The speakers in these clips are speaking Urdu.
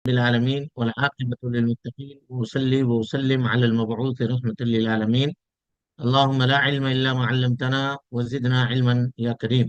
بالعالمين والعاقبة للمتقين وأصلي وأسلم على المبعوث رحمة للعالمين. اللهم لا علم إلا ما علمتنا وزدنا علما يا كريم.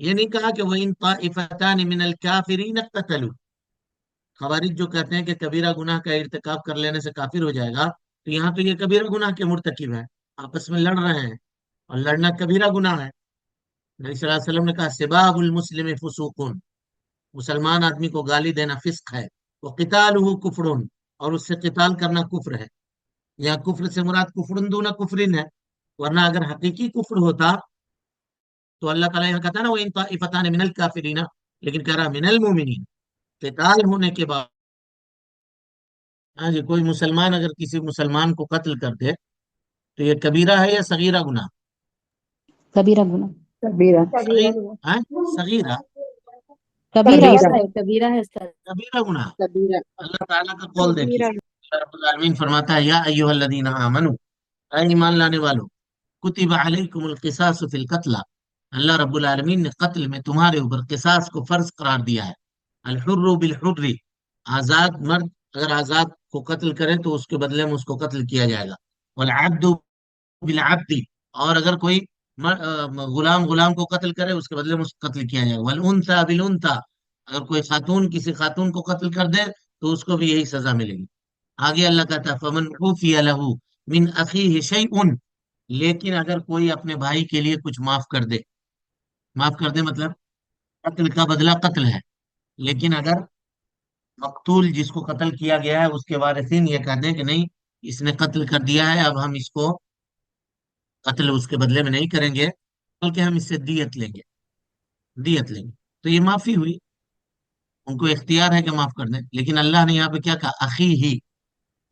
یہ نہیں کہا کہ وہ ان طائفتان من الکافرین اقتتلوا. خوارج جو کہتے ہیں کہ کبیرہ گناہ کا ارتکاب کر لینے سے کافر ہو جائے گا، تو یہاں تو یہ کبیرہ گناہ کے مرتکب ہیں، آپس میں لڑ رہے ہیں، اور لڑنا کبیرہ گناہ ہے. نبی صلی اللہ علیہ وسلم نے کہا سباب المسلم فسوق، مسلمان آدمی کو گالی دینا فسق ہے، وہ قتالہ کفر، اور اس سے قتال کرنا کفر ہے. یہاں کفر سے مراد کفر دون کفرن ہے، ورنہ اگر حقیقی کفر ہوتا تو اللہ تعالیٰ یہاں کہتا ہے نا وہ ان طائفتان من الکافرین، لیکن کہہ رہا من المومنین. قتال ہونے کے بعد، ہاں جی، کوئی مسلمان اگر کسی مسلمان کو قتل کر دے تو یہ کبیرہ ہے یا صغیرہ گناہ؟ کبیرہ گناہ، کبیرہ صغیر ہاں صغیرہ کبیرہ کبیرہ ہوتا ہے، کبیرہ ہے استاد۔ کبیرہ گناہ. کبیرہ اللہ تعالیٰ کا قول دیکھیے، کبیرہ اللہ رب العالمین فرماتا ہے یا ایھا الذین آمنوا، اے ایمان لانے والو، کتب علیکم القصاص فی القتل، اللہ رب العالمین نے قتل میں تمہارے اوپر قصاص کو فرض قرار دیا ہے. الحر بالحر، آزاد مرد اگر آزاد کو قتل کرے تو اس کے بدلے میں اس کو قتل کیا جائے گا. والعبد بالعبد، اور اگر کوئی غلام کو قتل کرے اس کے بدلے میں اس کو قتل کیا جائے گا. والانثى بالانثى، اگر کوئی خاتون کسی خاتون کو قتل کر دے تو اس کو بھی یہی سزا ملے گی. آگے اللہ کہتا ہے فمن عفی له من اخیہ شیء، لیکن اگر کوئی اپنے بھائی کے لیے کچھ معاف کر دے، معاف کر دے مطلب قتل کا بدلہ قتل ہے، لیکن اگر مقتول جس کو قتل کیا گیا ہے اس کے وارثین یہ کہہ دیں کہ نہیں اس نے قتل کر دیا ہے، اب ہم اس کو قتل اس کے بدلے میں نہیں کریں گے بلکہ ہم اس سے دیت لیں گے، دیت لیں گے، تو یہ معافی ہوئی، ان کو اختیار ہے کہ معاف کر دیں. لیکن اللہ نے یہاں پہ کیا کہا اخی ہی،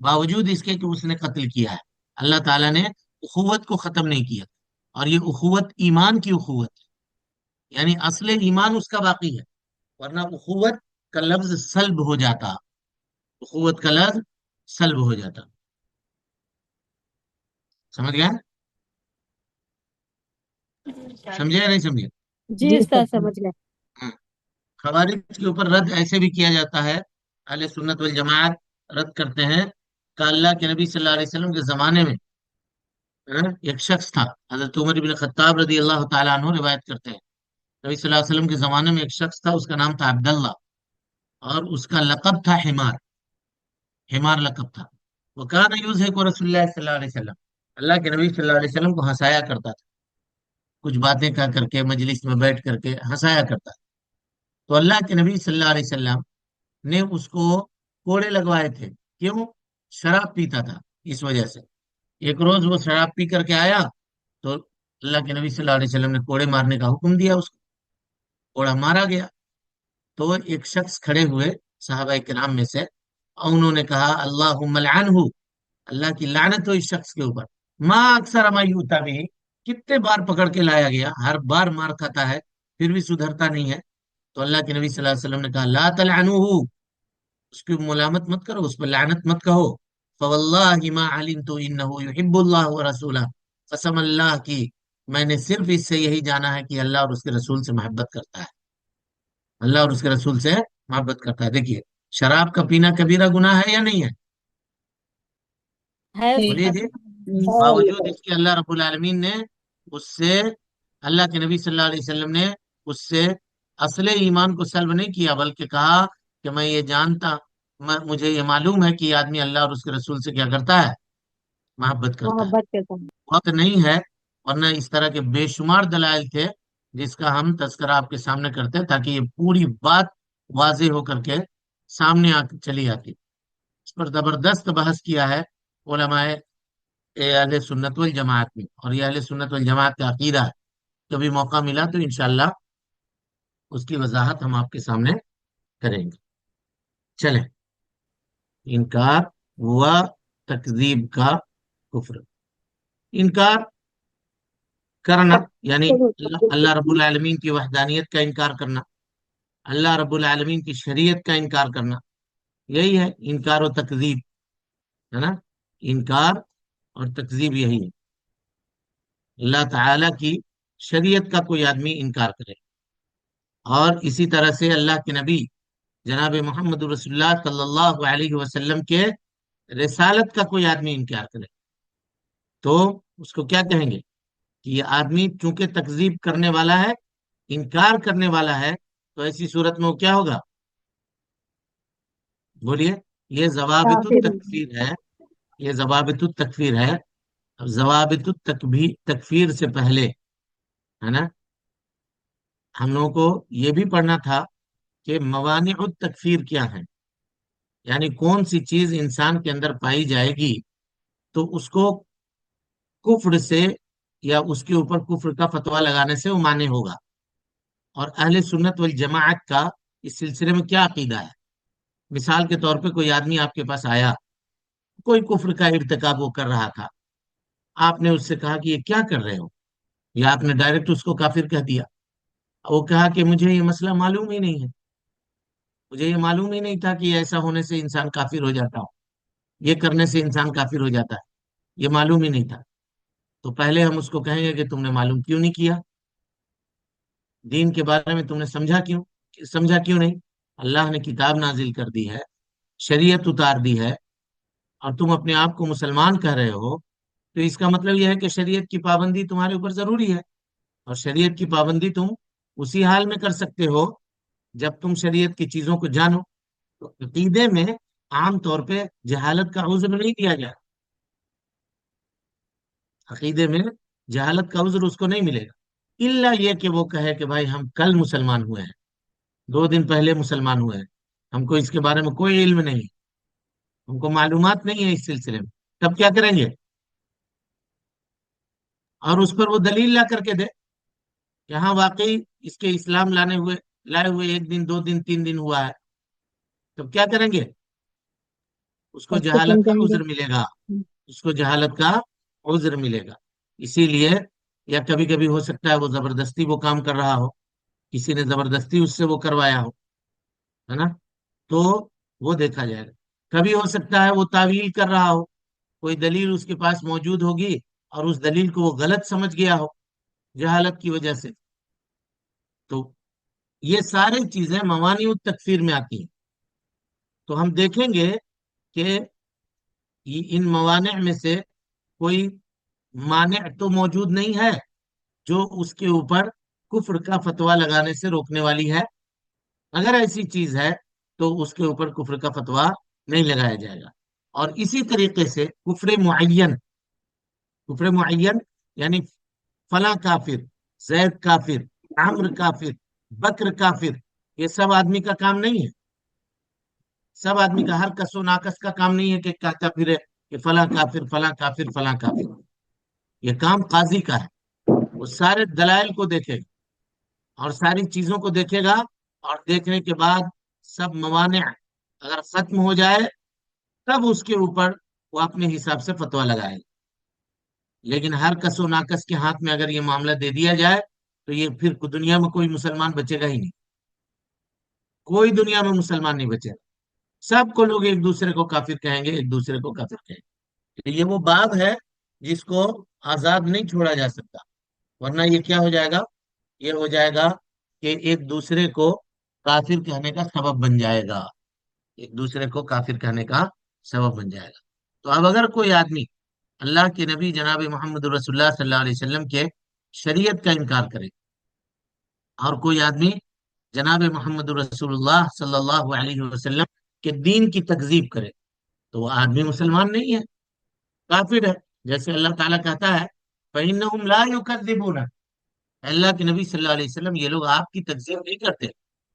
باوجود اس کے کہ اس نے قتل کیا ہے، اللہ تعالیٰ نے اخوت کو ختم نہیں کیا. اور یہ اخوت ایمان کی اخوت ہے، یعنی اصل ایمان اس کا باقی ہے، ورنہ اخوت کا لفظ سلب ہو جاتا، اخوت کا لفظ سلب ہو جاتا. سمجھ گیا؟ سمجھے یا نہیں سمجھے؟ جی جی استاد سب سمجھ گئے۔ ہاں. خوارج کے اوپر رد ایسے بھی کیا جاتا ہے، اہل سنت والجماعت رد کرتے ہیں کہ اللہ کے نبی صلی اللہ علیہ وسلم کے زمانے میں ایک شخص تھا، حضرت عمر بن خطاب رضی اللہ تعالیٰ عنہ روایت کرتے ہیں، نبی صلی اللہ علیہ وسلم کے زمانے میں ایک شخص تھا، اس کا نام تھا عبداللہ، اور اس کا لقب تھا حمار، حمار لقب تھا. وہ کان یضحک رسول اللہ صلی اللہ علیہ وسلم، اللہ کے نبی صلی اللہ علیہ وسلم کو ہنسایا کرتا تھا، کچھ باتیں کہہ کر کے مجلس میں بیٹھ کر کے ہنسایا کرتا تھا. تو اللہ کے نبی صلی اللہ علیہ وسلم نے اس کو کوڑے لگوائے تھے. کیوں؟ شراب پیتا تھا اس وجہ سے. ایک روز وہ شراب پی کر کے آیا تو اللہ کے نبی صلی اللہ علیہ وسلم نے کوڑے مارنے کا حکم دیا، اس کو کوڑا مارا گیا. تو ایک شخص کھڑے ہوئے صحابہ کرام میں سے، اور انہوں نے کہا اللہم لعنہ، اللہ کی لعنت ہو اس شخص کے اوپر. ما اکثر ما یؤتی بہ، کتنے بار پکڑ کے لایا گیا، ہر بار مار کھاتا ہے پھر بھی سدھرتا نہیں ہے. تو اللہ کے نبی صلی اللہ علیہ وسلم نے کہا لا تلعنوہ، اس کی ملامت مت کرو، اس پر لعنت مت کہو. فواللہ ما علمت انہ یحب اللہ ورسولہ، قسم اللہ کی میں نے صرف اس سے یہی جانا ہے کہ اللہ اور اس کے رسول سے محبت کرتا ہے، اللہ اور اس کے رسول سے محبت کرتا ہے. دیکھیے شراب کا پینا کبیرہ گناہ ہے یا نہیں ہے؟ ہے ٹھیک بولیے استاد۔ جی. باوجود ہے اس کے اللہ رب العالمین نے اس سے، اللہ کے نبی صلی اللہ علیہ وسلم نے اس سے اصل ایمان کو سلب نہیں کیا، بلکہ کہا کہ میں یہ جانتا، مجھے یہ معلوم ہے کہ یہ آدمی اللہ اور اس کے رسول سے کیا کرتا ہے، محبت کرتا ہے. محبت کے ساتھ۔ وقت نہیں ہے، ورنہ اس طرح کے بے شمار دلائل تھے جس کا ہم تذکرہ آپ کے سامنے کرتے ہیں تاکہ یہ پوری بات واضح ہو کر کے سامنے چلی آتی. اس پر زبردست بحث کیا ہے علماء اہل سنت والجماعت میں، اور یہ اہل سنت والجماعت کا عقیدہ ہے. کبھی موقع ملا تو انشاءاللہ اس کی وضاحت ہم آپ کے سامنے کریں گے. چلیں، انکار و تکذیب کا کفر. انکار کرنا یعنی اللہ رب العالمین کی وحدانیت کا انکار کرنا، اللہ رب العالمین کی شریعت کا انکار کرنا، یہی ہے انکار و تکذیب، ہے نا. انکار اور تکذیب یہی ہے، اللہ تعالی کی شریعت کا کوئی آدمی انکار کرے، اور اسی طرح سے اللہ کے نبی جناب محمد رسول اللہ صلی اللہ علیہ وسلم کے رسالت کا کوئی آدمی انکار کرے تو اس کو کیا کہیں گے کہ یہ آدمی چونکہ تکذیب کرنے والا ہے انکار کرنے والا ہے تو ایسی صورت میں وہ کیا ہوگا؟ بولیے. یہ ضوابط کافر ہوگا۔ التکفیر ہے. یہ ضوابط التکفیر ہے. اب ضوابط تکفیر سے پہلے، ہے نا، ہم لوگوں کو یہ بھی پڑھنا تھا کہ موانع التکفیر کیا ہے. یعنی کون سی چیز انسان کے اندر پائی جائے گی تو اس کو کفر سے یا اس کے اوپر کفر کا فتویٰ لگانے سے وہ مانے ہوگا. اور اہل سنت والجماعت کا اس سلسلے میں کیا عقیدہ ہے؟ مثال کے طور پہ کوئی آدمی آپ کے پاس آیا، کوئی کفر کا ارتکاب وہ کر رہا تھا، آپ نے اس سے کہا کہ یہ کیا کر رہے ہو، یا آپ نے ڈائریکٹ اس کو کافر کہہ دیا. وہ کہا کہ مجھے یہ مسئلہ معلوم ہی نہیں ہے، مجھے یہ معلوم ہی نہیں تھا کہ ایسا ہونے سے انسان کافر ہو جاتا ہو، یہ کرنے سے انسان کافر ہو جاتا ہے، یہ معلوم ہی نہیں تھا. تو پہلے ہم اس کو کہیں گے کہ تم نے معلوم کیوں نہیں کیا؟ دین کے بارے میں تم نے سمجھا کیوں نہیں؟ اللہ نے کتاب نازل کر دی ہے، شریعت اتار دی ہے، اور تم اپنے آپ کو مسلمان کہہ رہے ہو، تو اس کا مطلب یہ ہے کہ شریعت کی پابندی تمہارے اوپر ضروری ہے. اور شریعت کی پابندی تم اسی حال میں کر سکتے ہو جب تم شریعت کی چیزوں کو جانو. تو عقیدے میں عام طور پہ جہالت کا عذر نہیں دیا جائے. عقیدے میں جہالت کا عذر اس کو نہیں ملے گا، الا یہ کہ وہ کہے کہ بھائی ہم کل مسلمان ہوئے ہیں، 2 دن پہلے مسلمان ہوئے ہیں، ہم کو اس کے بارے میں کوئی علم نہیں، ہم کو معلومات نہیں ہے اس سلسلے میں. تب کیا کریں گے؟ اور اس پر وہ دلیل لا کر کے دے کہ ہاں واقعی اس کے اسلام لائے ہوئے 1 دن 2 دن 3 دن ہوا ہے. تب کیا کریں گے؟ اس کو اس کو جہالت کا سمجھیں گے۔ عذر ملے گا. اس کو جہالت کا عذر ملے گا. اسی لیے، یا کبھی کبھی ہو سکتا ہے وہ زبردستی وہ کام کر رہا ہو، کسی نے زبردستی اس سے وہ کروایا ہو، ہے نا، تو وہ دیکھا جائے گا. کبھی ہو سکتا ہے وہ تعویل کر رہا ہو، کوئی دلیل اس کے پاس موجود ہوگی اور اس دلیل کو وہ غلط سمجھ گیا ہو جہالت کی وجہ سے. تو یہ ساری چیزیں موانع التکفیر میں آتی ہیں. تو ہم دیکھیں گے کہ ان موانع میں سے کوئی مانع تو موجود نہیں ہے جو اس کے اوپر کفر کا فتویٰ لگانے سے روکنے والی ہے. اگر ایسی چیز ہے تو اس کے اوپر کفر کا فتویٰ نہیں لگایا جائے گا. اور اسی طریقے سے کفر معین یعنی فلاں کافر، زید کافر، عمرو کافر، بکر کافر، یہ سب آدمی کا کام نہیں ہے. سب آدمی کا، ہر کس و ناکس کا کام نہیں ہے کہ کہتا پھرے کہ فلاں کافر فلاں کافر فلاں کافر. یہ کام قاضی کا ہے. وہ سارے دلائل کو دیکھے گا اور ساری چیزوں کو دیکھے گا، اور دیکھنے کے بعد سب موانع اگر ختم ہو جائے تب اس کے اوپر وہ اپنے حساب سے فتویٰ لگائے گا. لیکن ہر کس و ناکس کے ہاتھ میں اگر یہ معاملہ دے دیا جائے تو یہ پھر دنیا میں کوئی مسلمان بچے گا ہی نہیں. کوئی دنیا میں مسلمان نہیں بچے گا. سب کو لوگ ایک دوسرے کو کافر کہیں گے، ایک دوسرے کو کافر کہیں گے. یہ وہ باب ہے جس کو آزاد نہیں چھوڑا جا سکتا، ورنہ یہ کیا ہو جائے گا؟ یہ ہو جائے گا کہ ایک دوسرے کو کافر کہنے کا سبب بن جائے گا. ایک دوسرے کو کافر کہنے کا سبب بن جائے گا. تو اب اگر کوئی آدمی اللہ کے نبی جناب محمد رسول اللہ صلی اللہ علیہ وسلم کے شریعت کا انکار کرے، اور کوئی آدمی جناب محمد رسول اللہ صلی اللہ علیہ وسلم کے دین کی تکذیب کرے، تو وہ آدمی مسلمان نہیں ہے، کافر ہے. جیسے اللہ تعالیٰ کہتا ہے فَإِنَّهُمْ لَا يُكَذِّبُونَ، اللہ کے نبی صلی اللہ علیہ وسلم یہ لوگ آپ کی تکذیب نہیں کرتے.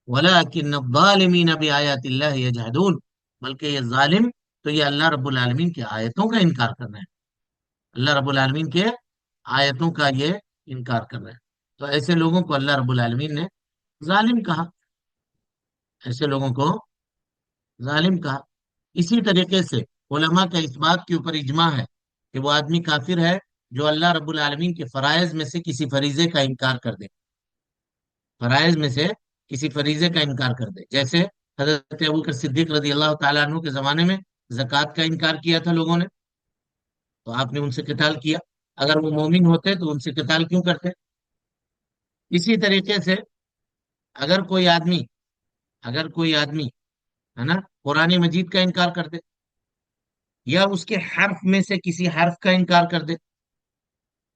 وَلَٰكِنَّ الظَّالِمِينَ بِآيَاتِ اللَّهِ يَجْحَدُونَ، بلکہ یہ ظالم تو یہ اللہ رب العالمین کی آیتوں کا انکار کر رہے ہیں. اللہ رب العالمین کے آیتوں کا یہ انکار کر رہے ہیں. تو ایسے لوگوں کو اللہ رب العالمین نے ظالم کہا. ایسے لوگوں کو ظالم کہا. اسی طریقے سے علماء کا اس بات کے اوپر اجماع ہے کہ وہ آدمی کافر ہے جو اللہ رب العالمین کے فرائض میں سے کسی فریضے کا انکار کر دے. فرائض میں سے کسی فریضے کا انکار کر دے. جیسے حضرت ابوبکر صدیق رضی اللہ تعالیٰ عنہ کے زمانے میں زکوٰۃ کا انکار کیا تھا لوگوں نے، تو آپ نے ان سے قتال کیا. اگر وہ مومن ہوتے تو ان سے قتال کیوں کرتے؟ اسی طریقے سے اگر کوئی آدمی ہے نا قرآن مجید کا انکار کر دے، یا اس کے حرف میں سے کسی حرف کا انکار کر دے،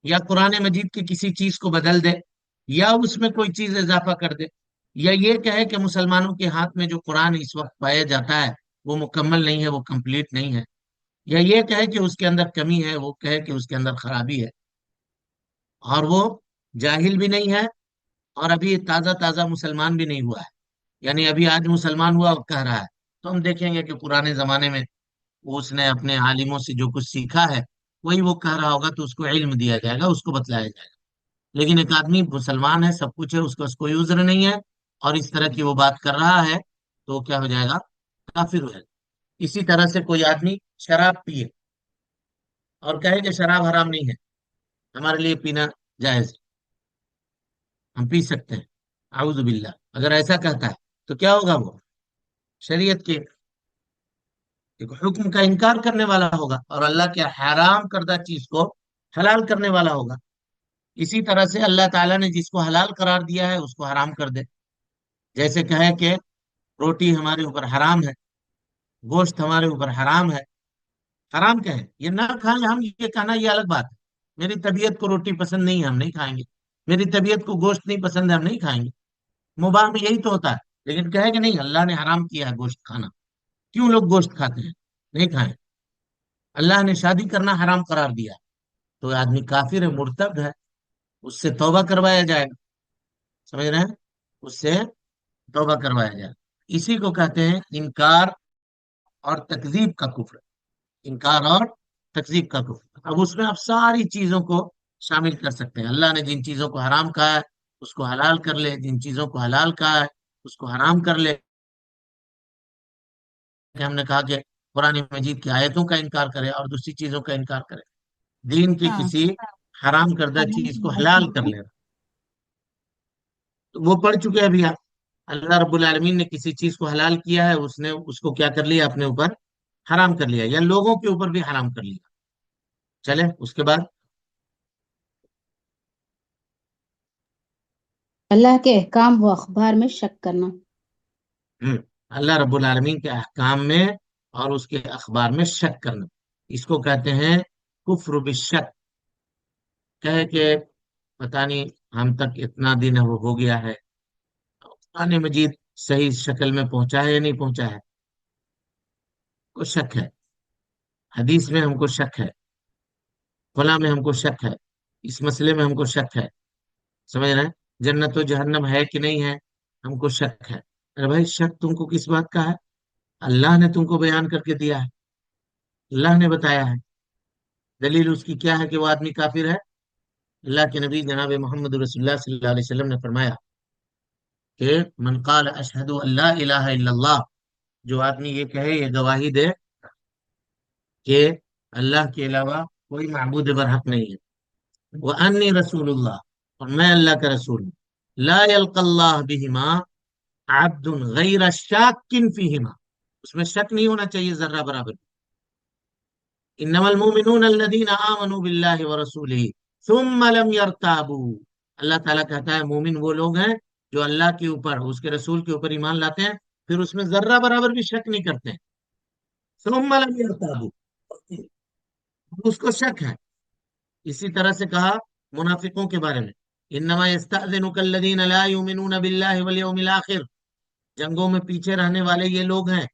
یا قرآن مجید کی کسی چیز کو بدل دے، یا اس میں کوئی چیز اضافہ کر دے، یا یہ کہے کہ مسلمانوں کے ہاتھ میں جو قرآن اس وقت پایا جاتا ہے وہ مکمل نہیں ہے، وہ کمپلیٹ نہیں ہے، یا یہ کہے کہ اس کے اندر کمی ہے، وہ کہے کہ اس کے اندر خرابی ہے، اور وہ جاہل بھی نہیں ہے، اور ابھی تازہ تازہ مسلمان بھی نہیں ہوا ہے، یعنی ابھی آج مسلمان ہوا اور کہہ رہا ہے، تو ہم دیکھیں گے کہ پرانے زمانے میں اس نے اپنے عالموں سے جو کچھ سیکھا ہے وہی وہ کہہ رہا ہوگا، تو اس کو علم دیا جائے گا، اس کو بتلایا جائے گا۔ لیکن ایک آدمی مسلمان ہے، سب کچھ ہے، اس کا کوئی عذر نہیں ہے، اور اس طرح کی وہ بات کر رہا ہے، تو کیا ہو جائے گا؟ کافر ہو جائے گا۔ اسی طرح سے کوئی آدمی شراب پیے اور کہے کہ شراب حرام نہیں ہے، ہمارے لیے پینا جائز ہے، ہم پی سکتے ہیں، اعوذ باللہ، اگر ایسا کہتا ہے تو کیا ہوگا؟ وہ شریعت کے ایک حکم کا انکار کرنے والا ہوگا، اور اللہ کے حرام کردہ چیز کو حلال کرنے والا ہوگا۔ اسی طرح سے اللہ تعالیٰ نے جس کو حلال قرار دیا ہے اس کو حرام کر دے، جیسے کہے کہ روٹی ہمارے اوپر حرام ہے، گوشت ہمارے اوپر حرام ہے۔ حرام کہیں یہ نہ کھائیں، ہم یہ کہنا یہ الگ بات ہے، میری طبیعت کو روٹی پسند نہیں ہے ہم نہیں کھائیں گے، میری طبیعت کو گوشت نہیں پسند ہے ہم نہیں کھائیں گے، مباح میں یہی تو ہوتا ہے۔ لیکن کہے کہ نہیں اللہ نے حرام کیا ہے گوشت کھانا، کیوں لوگ گوشت کھاتے ہیں؟ نہیں کھائیں، اللہ نے شادی کرنا حرام قرار دیا ہے، تو آدمی کافر ہے، مرتد ہے، اس سے توبہ کروایا جائے گا، سمجھ رہے ہیں؟ اس سے توبہ کروایا جائے گا۔ اسی کو کہتے ہیں انکار اور تکذیب کا کفر، انکار اور تکذیب کا کفر۔ اب اس میں آپ ساری چیزوں کو شامل کر سکتے ہیں، اللہ نے جن چیزوں کو حرام کہا ہے اس کو حلال کر لے، جن چیزوں کو حلال کہا ہے اس کو حرام کر لے، کہ ہم نے کہا کہ قرآن مجید کی آیتوں کا انکار کرے اور دوسری چیزوں کا انکار کرے، دین کی ہاں کسی حرام کردہ چیز کو حلال کر لے، تو وہ پڑھ چکے ابھی آپ۔ اللہ رب العالمین نے کسی چیز کو حلال کیا ہے، اس نے اس کو کیا کر لیا؟ اپنے اوپر حرام کر لیا، یا لوگوں کے اوپر بھی حرام کر لیا۔ چلے اس کے بعد اللہ کے احکام و اخبار میں شک کرنا۔ ہم، اللہ رب العالمین کے احکام میں اور اس کے اخبار میں شک کرنا، اس کو کہتے ہیں کفر بالشک۔ کہے کہ پتہ نہیں ہم تک اتنا دن وہ ہو گیا ہے، قرآن مجید صحیح شکل میں پہنچا ہے یا نہیں پہنچا ہے، کو شک ہے، حدیث میں ہم کو شک ہے، فلاں میں ہم کو شک ہے، اس مسئلے میں ہم کو شک ہے، سمجھ رہے ہیں؟ جنت و جہنم ہے کہ نہیں ہے، ہم کو شک ہے۔ ارے بھائی شک تم کو کس بات کا ہے؟ اللہ نے تم کو بیان کر کے دیا ہے، اللہ نے بتایا ہے، دلیل اس کی کیا ہے کہ وہ آدمی کافر ہے؟ اللہ کے نبی جناب محمد رسول اللہ صلی اللہ علیہ وسلم نے فرمایا کہ من قال اشہد ان لا الہ الا اللہ، جو آدمی یہ کہے، یہ گواہی دے کہ اللہ کے علاوہ کوئی معبود برحق نہیں ہے، وانی رسول اللہ، اور میں اللہ کا رسول ہوں، لا یلقى اللہ بہما عبد غیر شاک فیہما، اس میں شک نہیں ہونا چاہیے ذرہ برابر۔ انما المؤمنون الذین آمنوا باللہ ورسولہ ثم لم يرتابوا، اللہ تعالیٰ کہتا ہے مومن وہ لوگ ہیں جو اللہ کے اوپر، اس کے رسول کے اوپر ایمان لاتے ہیں، پھر اس میں ذرہ برابر بھی شک نہیں کرتے ہیں، ثم لم يرتابوا، اس کو شک ہے۔ اسی طرح سے کہا منافقوں کے بارے میں، انما يستأذنك الذين لا يؤمنون بالله واليوم الاخر، جنگوں میں پیچھے رہنے والے یہ لوگ ہیں،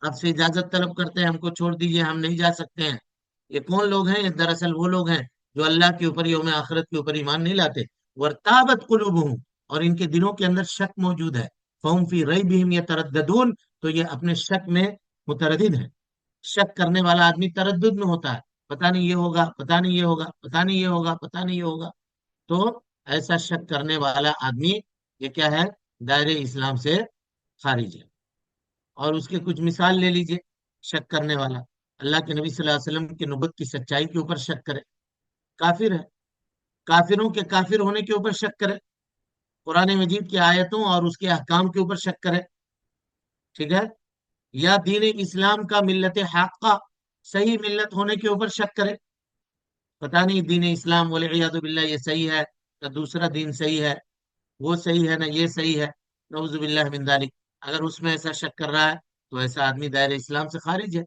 آپ سے اجازت طلب کرتے ہیں ہم کو چھوڑ دیجئے ہم نہیں جا سکتے ہیں۔ یہ کون لوگ ہیں؟ یہ دراصل وہ لوگ ہیں جو اللہ کے اوپر، یوم آخرت کے اوپر ایمان نہیں لاتے۔ ورتابت قلوبہم، اور ان کے دلوں کے اندر شک موجود ہے، فہم فی ریبہم یترددون، تو یہ اپنے شک میں متردد ہے۔ شک کرنے والا آدمی تردد میں ہوتا ہے، پتہ نہیں یہ ہوگا، پتہ نہیں یہ ہوگا، پتہ نہیں یہ ہوگا، پتہ نہیں یہ ہوگا، تو ایسا شک کرنے والا آدمی یہ کیا ہے؟ دائرے اسلام سے خارج ہے۔ اور اس کے کچھ مثال لے لیجئے، شک کرنے والا اللہ کے نبی صلی اللہ علیہ وسلم کی نبوت کی سچائی کے اوپر شک کرے، کافر ہے۔ کافروں کے کافر ہونے کے اوپر شک کرے، قرآن مجید کی آیتوں اور اس کے احکام کے اوپر شک کرے، ٹھیک ہے؟ یا دین اسلام کا ملت حقہ، صحیح ملت ہونے کے اوپر شک کرے، پتہ نہیں دین اسلام والعیاذ باللہ یہ صحیح ہے نہ دوسرا دین صحیح ہے، وہ صحیح ہے نہ یہ صحیح ہے، نعوذ باللہ من ذالک۔ اگر اس میں ایسا شک کر رہا ہے تو ایسا آدمی دائرہ اسلام سے خارج ہے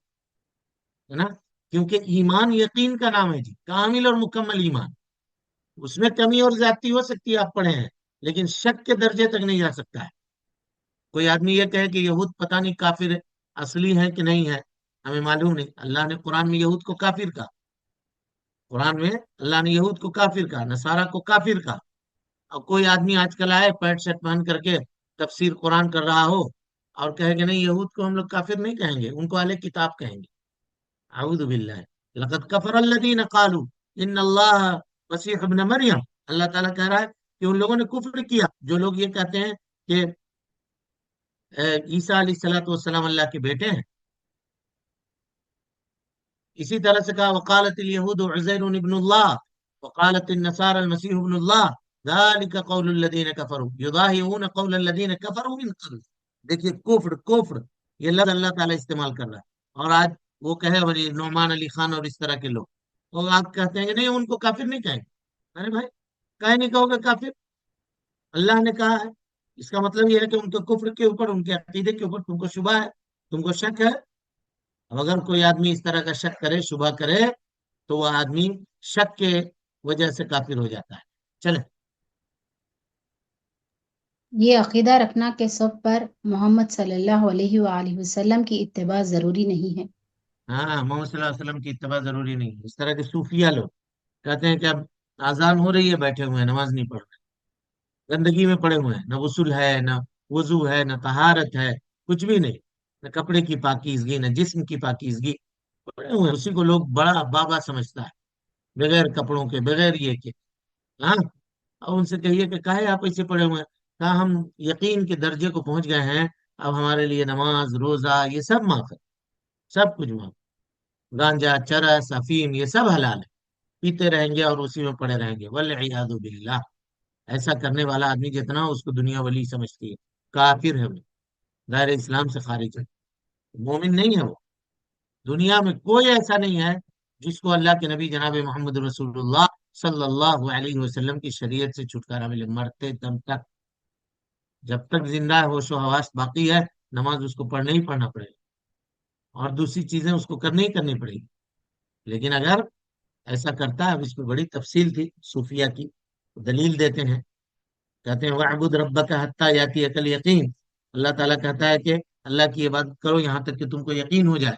نا؟ کیونکہ ایمان یقین کا نام ہے جی، کامل اور مکمل ایمان، اس میں کمی اور زیادتی ہو سکتی ہے، آپ پڑھے ہیں، لیکن شک کے درجے تک نہیں جا سکتا ہے۔ کوئی آدمی یہ کہے کہ یہود پتہ نہیں کافر اصلی ہے کہ نہیں ہے، ہمیں معلوم نہیں۔ اللہ نے قرآن میں یہود کو کافر کہا، قرآن میں اللہ نے یہود کو کافر کہا، نصارہ کو کافر کہا۔ اور کوئی آدمی آج کل آئے پینٹ شرٹ پہن کر کے تفسیر قرآن کر رہا ہو اور کہے کہ نہیں یہود کو ہم لوگ کافر نہیں کہیں گے، ان کو اہل کتاب کہیں گے۔ اعوذ باللہ، لقد کفر الذین قالوا ان اللہ مسیح ابن مریم، اللہ تعالیٰ کہہ رہا ہے کہ ان لوگوں نے کفر کیا جو لوگ یہ کہتے ہیں کہ عیسیٰ علیہ الصلوۃ والسلام اللہ کے بیٹے ہیں۔ اسی طرح سے کہا وقالت الیہود عزیر ابن اللہ وقالت النصارى المسیح ابن اللہ ذلك قول الذین کفروا یضاہئون قول الذین کفروا من قبل۔ دیکھیے کفر کفر یہ لفظ اللہ تعالیٰ استعمال کر رہا ہے، اور آج وہ کہے ولی نعمان علی خان اور اس طرح کے لوگ، وہ آپ کہتے ہیں کہ نہیں ان کو کافر نہیں کہیں گے۔ ارے بھائی کہیں نہیں کہو گے کافر؟ اللہ نے کہا ہے، اس کا مطلب یہ ہے کہ ان کے کفر کے اوپر، ان کے عقیدے کے اوپر تم کو شبہ ہے، تم کو شک ہے۔ اب اگر کوئی آدمی اس طرح کا شک کرے، شبہ کرے، تو وہ آدمی شک کے وجہ سے کافر ہو جاتا ہے۔ چلیں، یہ عقیدہ رکھنا کہ سب پر محمد صلی اللہ علیہ وآلہ وسلم کی اتباع ضروری نہیں ہے۔ ہاں محمد صلی اللہ علیہ وسلم کی اتباع ضروری نہیں ہے۔ اس طرح کے صوفیہ لوگ کہتے ہیں کہ اب اذان ہو رہی ہے بیٹھے ہوئے ہیں نماز نہیں پڑھ رہے، گندگی میں پڑے ہوئے ہیں، نہ غسل ہے نہ وضو ہے نہ طہارت ہے، کچھ بھی نہیں، نہ کپڑے کی پاکیزگی نہ جسم کی پاکیزگی، پڑے ہوئے ہیں۔ اسی کو لوگ بڑا بابا سمجھتا ہے، بغیر کپڑوں کے، بغیر یہ کے۔ ہاں، اور ان سے کہیے کہ کہے آپ ایسے پڑے ہوئے ہیں، کہا ہم یقین کے درجے کو پہنچ گئے ہیں، اب ہمارے لیے نماز روزہ یہ سب معاف ہے، سب کچھ معاف، گانجا چرس افیم یہ سب حلال ہے، پیتے رہیں گے اور اسی میں پڑے رہیں گے، والعیاذ باللہ۔ ایسا کرنے والا آدمی جتنا اس کو دنیا ولی سمجھتی ہے، کافر ہے وہ، دائر اسلام سے خارج ہے، مومن نہیں ہے وہ۔ دنیا میں کوئی ایسا نہیں ہے جس کو اللہ کے نبی جناب محمد رسول اللہ صلی اللہ علیہ وسلم کی شریعت سے چھٹکارا ملے، مرتے دم تک، جب تک زندہ ہے ہوش و حواس باقی ہے، نماز اس کو پڑھنا ہی پڑھنا پڑے گا، اور دوسری چیزیں اس کو کرنے ہی کرنی پڑے گی۔ لیکن اگر ایسا کرتا ہے، اب اس میں بڑی تفصیل تھی صوفیہ کی، دلیل دیتے ہیں، کہتے ہیں وَاعْبُدْ رَبَّكَ حَتَّىٰ يَأْتِيَكَ الْيَقِينُ، اللہ تعالیٰ کہتا ہے کہ اللہ کی عبادت کرو یہاں تک کہ تم کو یقین ہو جائے،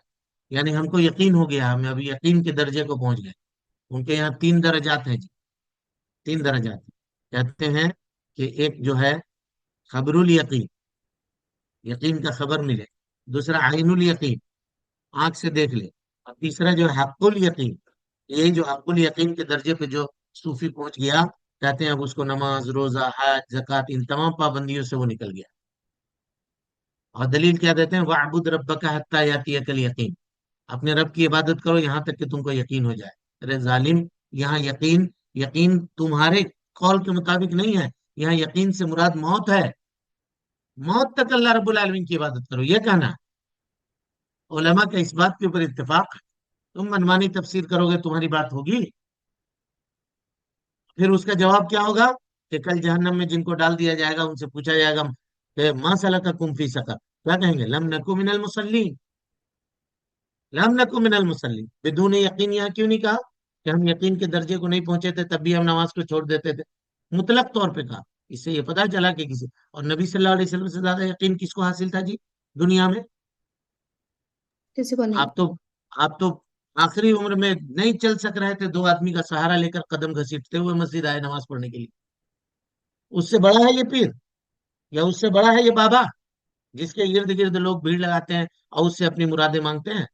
یعنی ہم کو یقین ہو گیا، ہم ابھی یقین کے درجے کو پہنچ گئے۔ ان کے یہاں تین درجات ہیں جی، تین درجات ہیں۔ کہتے ہیں کہ ایک جو ہے خبر الیقین، یقین کا خبر ملے، دوسرا عین الیقین، آنکھ سے دیکھ لے، اور تیسرا جو ہے حق الیقین، یہی جو حق الیقین کے درجے پہ جو صوفی پہنچ گیا، کہتے ہیں اب اس کو نماز روزہ حج زکات ان تمام پابندیوں سے وہ نکل گیا۔ اور دلیل کیا دیتے ہیں وَاعْبُدْ رَبَّكَ حَتَّىٰ يَأْتِيَكَ الْيَقِينُ، اپنے رب کی عبادت کرو یہاں تک کہ تم کو یقین ہو جائے۔ ارے ظالم، یہاں یقین، یقین تمہارے قول کے مطابق نہیں ہے، یہاں یقین سے مراد موت ہے، موت تک اللہ رب العالمین کی عبادت کرو، یہ کہنا ہے۔ علماء کا اس بات کے اوپر اتفاق ہے، تم منمانی تفسیر کرو گے تمہاری بات ہوگی؟ پھر اس کا جواب کیا ہوگا کہ کل جہنم میں جن کو ڈال دیا جائے گا ان سے پوچھا جائے گا کہ ما سلککم فی سقر، کیا کہیں گے؟ لم نکو من المصلین، لم نکو من المصلین۔ بدون یقین یہاں کیوں نہیں کہا کہ ہم یقین کے درجے کو نہیں پہنچے تھے تب بھی ہم نماز کو چھوڑ دیتے تھے؟ مطلق طور پہ کہا، اس سے یہ پتا چلا کہ کسی اور نبی صلی اللہ علیہ وسلم سے زیادہ یقین کس کو حاصل تھا جی دنیا میں؟ کسی کو نہیں۔ آپ تو آخری عمر میں نہیں چل سک رہے تھے، دو آدمی کا سہارا لے کر قدم گھسیٹتے ہوئے مسجد آئے نماز پڑھنے کے لیے۔ اس سے بڑا ہے یہ پیر، یا اس سے بڑا ہے یہ بابا جس کے ارد گرد لوگ بھیڑ لگاتے ہیں اور اس سے اپنی مرادیں مانگتے ہیں؟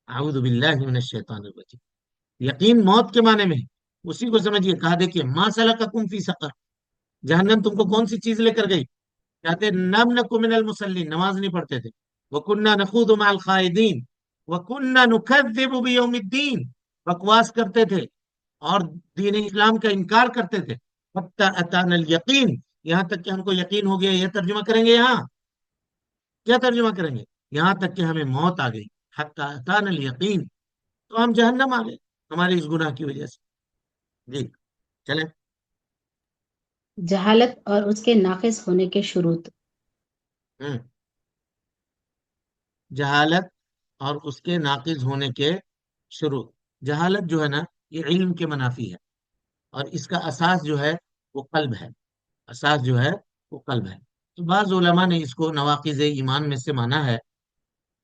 اعوذ باللہ من الشیطان الرجیم۔ یقین موت کے معنی میں ہے، اسی کو سمجھیے۔ کہا دیکھیے ما سلککم فی سقر، جہنم تم کو کون سی چیز لے کر گئی؟ کہتے نم نکو من المصلین، نماز نہیں پڑھتے تھے، وَكُنَّا نَخُوضُ مَعَ الْخَائِضِينَ وَكُنَّا نُكَذِّبُ بِيَوْمِ الدِّينِ، بکواس کرتے تھے اور دین اسلام کا انکار کرتے تھے، حَتَّىٰ أَتَانَا الْيَقِينَ، یہاں تک کہ ہم کو یقین ہو گیا۔ یہ ترجمہ کریں گے یہاں، کیا ترجمہ کریں گے؟ یہاں تک کہ ہمیں موت آ گئی، حَتَّىٰ أَتَانَا الْيَقِينَ، تو ہم جہنم آ گئے ہمارے اس گناہ کی وجہ سے۔ جی چلیں۔ جہالت اور اس کے ناقص ہونے کے شروط۔ ہوں، جہالت اور اس کے ناقض ہونے کے شروع۔ جہالت جو ہے نا، یہ علم کے منافی ہے، اور اس کا اساس جو ہے وہ قلب ہے۔ اساس جو ہے وہ قلب ہے۔ تو بعض علماء نے اس کو نواقض ایمان میں سے مانا ہے،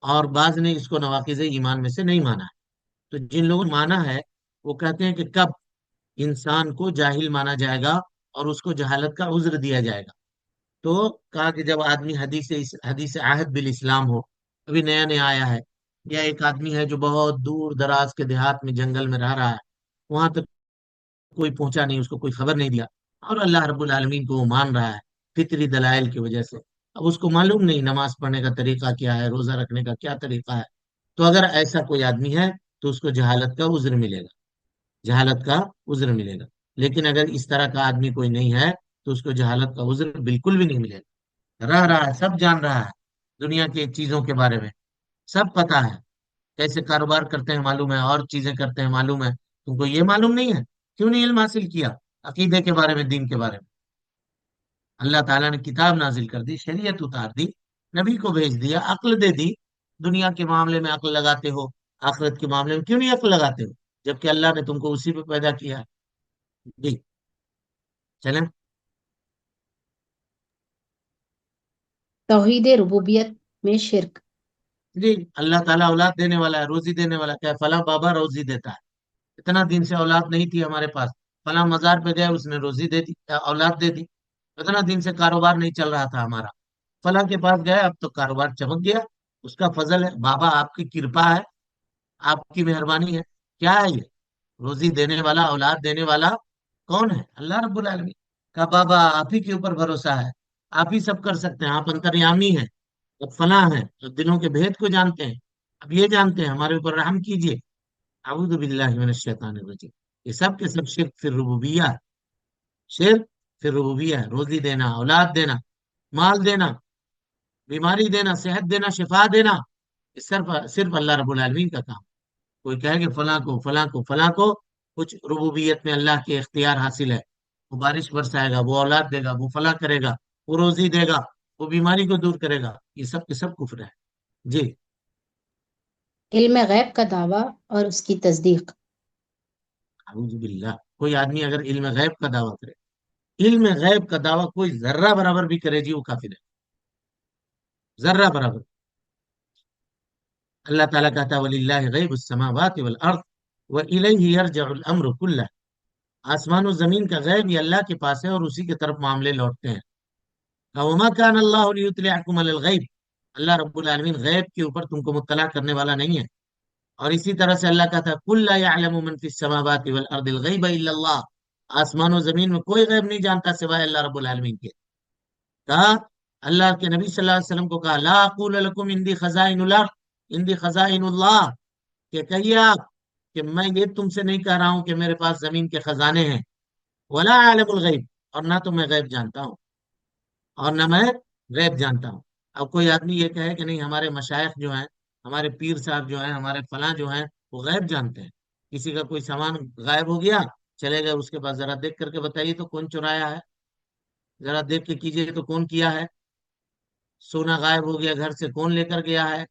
اور بعض نے اس کو نواقض ایمان میں سے نہیں مانا ہے۔ تو جن لوگوں نے مانا ہے وہ کہتے ہیں کہ کب انسان کو جاہل مانا جائے گا اور اس کو جہالت کا عذر دیا جائے گا؟ تو کہا کہ جب آدمی حدیث عہد بالاسلام ہو، ابھی نیا نیا آیا ہے، یا ایک آدمی ہے جو بہت دور دراز کے دیہات میں جنگل میں رہ رہا ہے، وہاں تک کوئی پہنچا نہیں، اس کو کوئی خبر نہیں دیا، اور اللہ رب العالمین کو وہ مان رہا ہے فطری دلائل کی وجہ سے۔ اب اس کو معلوم نہیں نماز پڑھنے کا طریقہ کیا ہے، روزہ رکھنے کا کیا طریقہ ہے، تو اگر ایسا کوئی آدمی ہے تو اس کو جہالت کا عذر ملے گا، جہالت کا عذر ملے گا۔ لیکن اگر اس طرح کا آدمی کوئی نہیں ہے تو اس کو جہالت کا عذر بالکل بھی نہیں ملے گا۔ رہ رہا ہے، سب جان رہا ہے، دنیا کی چیزوں کے بارے میں سب پتا ہے، کیسے کاروبار کرتے ہیں معلوم ہے، اور چیزیں کرتے ہیں معلوم ہے، تم کو یہ معلوم نہیں ہے؟ کیوں نہیں علم حاصل کیا عقیدے کے بارے میں، دین کے بارے میں؟ اللہ تعالیٰ نے کتاب نازل کر دی، شریعت اتار دی، نبی کو بھیج دیا، عقل دے دی۔ دنیا کے معاملے میں عقل لگاتے ہو، آخرت کے معاملے میں کیوں نہیں عقل لگاتے ہو، جبکہ اللہ نے تم کو اسی پہ پیدا کیا ہے؟ جی، چلیں۔ توحید ربوبیت میں شرک۔ جی، اللہ تعالیٰ اولاد دینے والا ہے، روزی دینے والا ہے، کیا فلاں بابا روزی دیتا ہے؟ اتنا دن سے اولاد نہیں تھی ہمارے پاس، فلاں مزار پہ گئے، اس نے روزی دے دی، اولاد دے دی۔ اتنا دن سے کاروبار نہیں چل رہا تھا ہمارا، فلاں کے پاس گئے، اب تو کاروبار چمک گیا، اس کا فضل ہے بابا، آپ کی کرپا ہے، آپ کی مہربانی ہے۔ کیا ہے یہ؟ روزی دینے والا، اولاد دینے والا کون ہے؟ اللہ رب العالمین کا بابا، آپ ہی کے اوپر بھروسہ ہے، آپ ہی سب کر سکتے ہیں، آپ انتریامی ہیں، اب فلاں ہیں جو دلوں کے بھید کو جانتے ہیں، اب یہ جانتے ہیں، ہمارے اوپر رحم کیجیے۔ اعوذ باللہ من الشیطان الرجیم۔ یہ سب کے سب شرک فی الربوبیہ ہے، شرک فی الربوبیہ ہے۔ روزی دینا، اولاد دینا، مال دینا، بیماری دینا، صحت دینا، شفا دینا، یہ صرف صرف اللہ رب العالمین کا کام۔ کوئی کہے کہ فلاں کو فلاں کو فلاں کو، کچھ ربوبیت میں اللہ کے اختیار حاصل ہے، وہ بارش برسائے گا، وہ اولاد دے گا، وہ فلاں کرے گا، وہ روزی دے گا، وہ بیماری کو دور کرے گا، یہ سب کے سب کفر ہے۔ جی، علم غیب کا دعویٰ اور اس کی تصدیق۔ اعوذ باللہ، کوئی آدمی اگر علم غیب کا دعویٰ کرے، علم غیب کا دعویٰ کوئی ذرہ برابر بھی کرے، جی وہ کافر ہے، ذرہ برابر۔ اللہ تعالیٰ کہتا ہے وَلِلَّهِ غَيْبُ السَّمَاوَاتِ وَالْأَرْضِ وَإِلَيْهِ يَرْجَعُ الْأَمْرُ كُلَّهُ۔ آسمان و زمین کا غیب یہ اللہ کے پاس ہے، اور اسی کی طرف معاملے لوٹتے ہیں۔ وَمَا كَانَ اللَّهُ لِيُطْلِعَكُمْ عَلَى الْغَيْبِ، اللہ رب العالمین غیب کے اوپر تم کو مطلع کرنے والا نہیں ہے۔ اور اسی طرح سے اللہ کہتا ہے قُل لَّا يَعْلَمُ مَن فِي السَّمَاوَاتِ وَالْأَرْضِ الْغَيْبَ إِلَّا اللَّهُ، آسمان و زمین میں کوئی غیب نہیں جانتا سوائے اللہ رب العالمین کے۔ کہا اللہ کے نبی صلی اللہ علیہ وسلم کو، کہا لا اقول لکم اندی خزائن الارض اندی خزائن اللہ، کہ کہیے آپ کہ میں یہ تم سے نہیں کہہ رہا ہوں کہ میرے پاس زمین کے خزانے ہیں، ولا عالم الغیب، اور نہ تو میں غیب جانتا ہوں، اور نہ میں غیب جانتا ہوں۔ اب کوئی آدمی یہ کہے کہ نہیں ہمارے مشائخ جو ہیں، ہمارے پیر صاحب جو ہیں، ہمارے فلاں جو ہیں، وہ غیب جانتے ہیں، کسی کا کوئی سامان غائب ہو گیا، چلے گئے اس کے پاس، ذرا دیکھ کر کے بتائیے تو کون چرایا ہے، ذرا دیکھ کے کیجیے تو کون کیا ہے، سونا غائب ہو گیا گھر سے کون لے کر گیا ہے،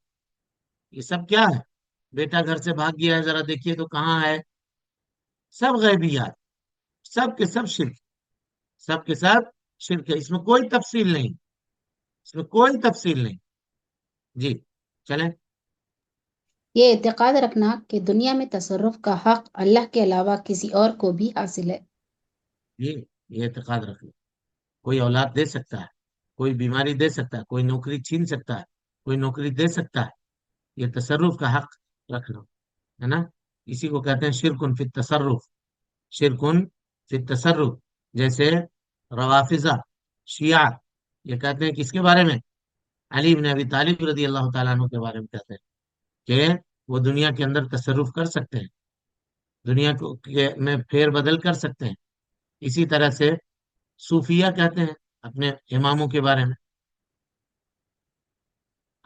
یہ سب کیا ہے؟ بیٹا گھر سے بھاگ گیا ہے، ذرا دیکھیے تو کہاں ہے، سب غیبیات، سب کے سب شرک، سب کے سب شرک ہے، اس میں کوئی تفصیل نہیں، اس میں کوئی تفصیل نہیں۔ جی، چلیں۔ یہ اعتقاد رکھنا کہ دنیا میں تصرف کا حق اللہ کے علاوہ کسی اور کو بھی حاصل ہے۔ یہ اعتقاد رکھ لو، کوئی اولاد دے سکتا ہے، کوئی بیماری دے سکتا ہے، کوئی نوکری چھین سکتا ہے، کوئی نوکری دے سکتا ہے، یہ تصرف کا حق رکھ لو، ہے نا؟ اسی کو کہتے ہیں شرکن فی التصرف، شرکن فی التصرف۔ جیسے روافضہ، شیعہ، یہ کہتے ہیں کس کے بارے میں؟ علی بن ابی طالب رضی اللہ تعالیٰ عنہ کے بارے میں کہتے ہیں کہ وہ دنیا کے اندر تصرف کر سکتے ہیں، دنیا میں پھیر بدل کر سکتے ہیں۔ اسی طرح سے صوفیہ کہتے ہیں اپنے اماموں کے بارے میں،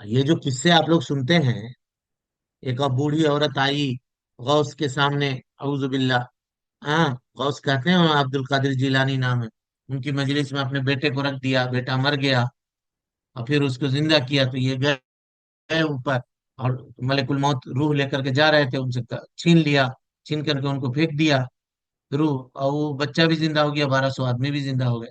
یہ جو قصے آپ لوگ سنتے ہیں، ایک اب بوڑھی عورت آئی غوث کے سامنے، اعوذ باللہ، ہاں، غوث کہتے ہیں، عبد القادر جیلانی نام ہے، ان کی مجلس میں اپنے بیٹے کو رکھ دیا، بیٹا مر گیا، اور پھر اس کو زندہ کیا، تو یہ گئے اوپر، اور ملک الموت روح لے کر کے جا رہے تھے، ان سے چھین لیا، چھین کر کے ان کو پھینک دیا روح، اور وہ بچہ بھی زندہ ہو گیا، 1200 آدمی بھی زندہ ہو گئے۔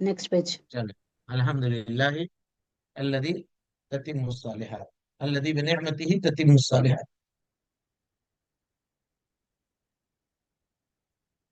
Next page. چلے. الحمد للہ الذي تتم الصالحات، الذي بنعمته تتم الصالحات.